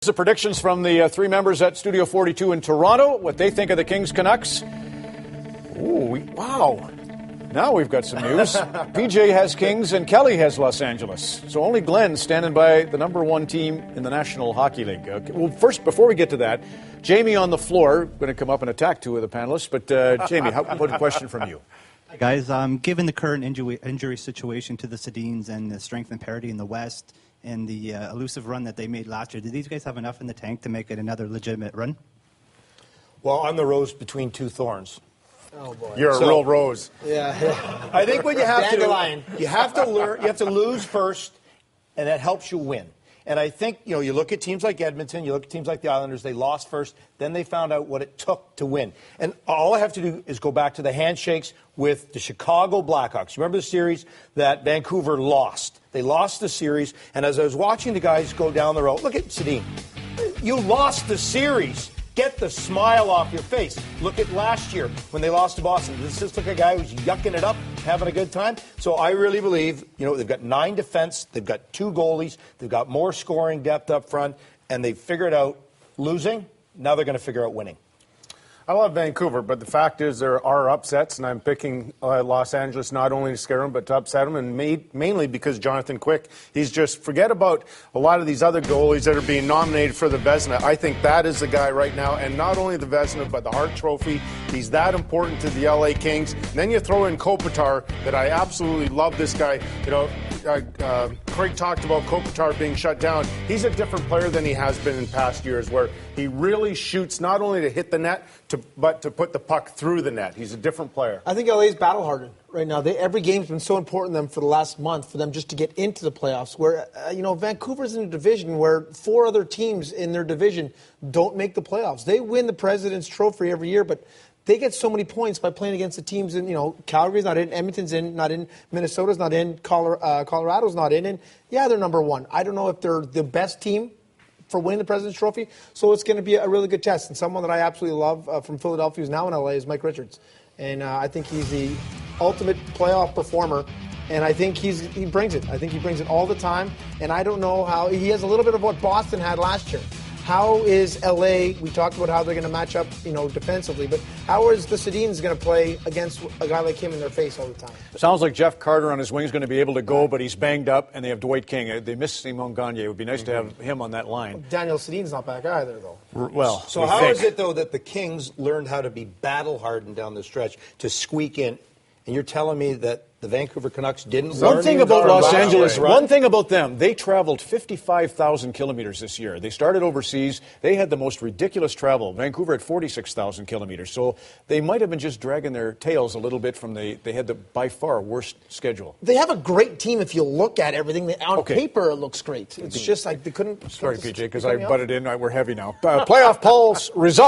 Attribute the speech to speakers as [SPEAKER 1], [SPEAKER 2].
[SPEAKER 1] The predictions from the three members at Studio 42 in Toronto, what they think of the Kings Canucks. Ooh, wow. Now we've got some news. PJ has Kings and Kelly has Los Angeles. So only Glenn standing by the number one team in the National Hockey League. Okay. Well, first, before we get to that, Jamie on the floor, going to come up and attack two of the panelists. But Jamie, how about a question from you?
[SPEAKER 2] Hi guys, given the current injury situation to the Sedins and the strength and parity in the West and the elusive run that they made last year, do these guys have enough in the tank to make it another legitimate run?
[SPEAKER 3] Well, I'm the rose between two thorns.
[SPEAKER 4] Oh boy.
[SPEAKER 1] You're a real rose.
[SPEAKER 4] Yeah.
[SPEAKER 3] I think what you have to do, you have to learn, you have to lose first, and that helps you win. And I think, you look at teams like Edmonton, you look at teams like the Islanders, they lost first, then they found out what it took to win. And all I have to do is go back to the handshakes with the Chicago Blackhawks. You remember the series that Vancouver lost? They lost the series, and as I was watching the guys go down the road, look at Sedin. You lost the series. Get the smile off your face. Look at last year when they lost to Boston. This just look like a guy who's yucking it up, having a good time. So I really believe, they've got 9 defense, they've got 2 goalies, they've got more scoring depth up front, and they figured out losing. Now they're going to figure out winning.
[SPEAKER 5] I love Vancouver, but the fact is there are upsets, and I'm picking Los Angeles not only to scare them, but to upset them, and mainly because Jonathan Quick, he's just, forget about a lot of these other goalies that are being nominated for the Vezina. I think that is the guy right now, and not only the Vezina, but the Hart Trophy. He's that important to the LA Kings. And then you throw in Kopitar, that I absolutely love this guy. Craig talked about Kopitar being shut down. He's a different player than he has been in past years, where he really shoots not only to hit the net, but to put the puck through the net. He's a different player.
[SPEAKER 4] I think LA's battle-hardened right now. Every game's been so important to them for the last month, for them just to get into the playoffs, where, Vancouver's in a division where 4 other teams in their division don't make the playoffs. They win the President's Trophy every year, but they get so many points by playing against the teams in, Calgary's not in, Edmonton's in, not in, Minnesota's not in, Colorado's not in, and yeah, they're number 1. I don't know if they're the best team for winning the President's Trophy, so it's going to be a really good test. And someone that I absolutely love from Philadelphia, who's now in LA, is Mike Richards. And I think he's the ultimate playoff performer, and I think he brings it. I think he brings it all the time, and I don't know how. He has a little bit of what Boston had last year. How is LA, we talked about how they're going to match up, defensively, but how is the Sedins going to play against a guy like him in their face all the time?
[SPEAKER 1] Sounds like Jeff Carter on his wing is going to be able to go, but he's banged up, and they have Dwight King. They miss Simon Gagne. It would be nice to have him on that line.
[SPEAKER 4] Daniel Sedin's not back either, though.
[SPEAKER 1] Well,
[SPEAKER 3] so how is it, though, that the Kings learned how to be battle-hardened down the stretch to squeak in, and you're telling me that the Vancouver Canucks didn't learn?
[SPEAKER 1] One thing about Los Angeles, one thing about them, they traveled 55,000 kilometers this year. They started overseas. They had the most ridiculous travel. Vancouver had 46,000 kilometers. So they might have been just dragging their tails a little bit from they had the by far worst schedule.
[SPEAKER 4] They have a great team if you look at everything. On paper, it looks great. It's just like they couldn't.
[SPEAKER 1] Sorry, PJ, because I butted in. We're heavy now. Playoff polls result.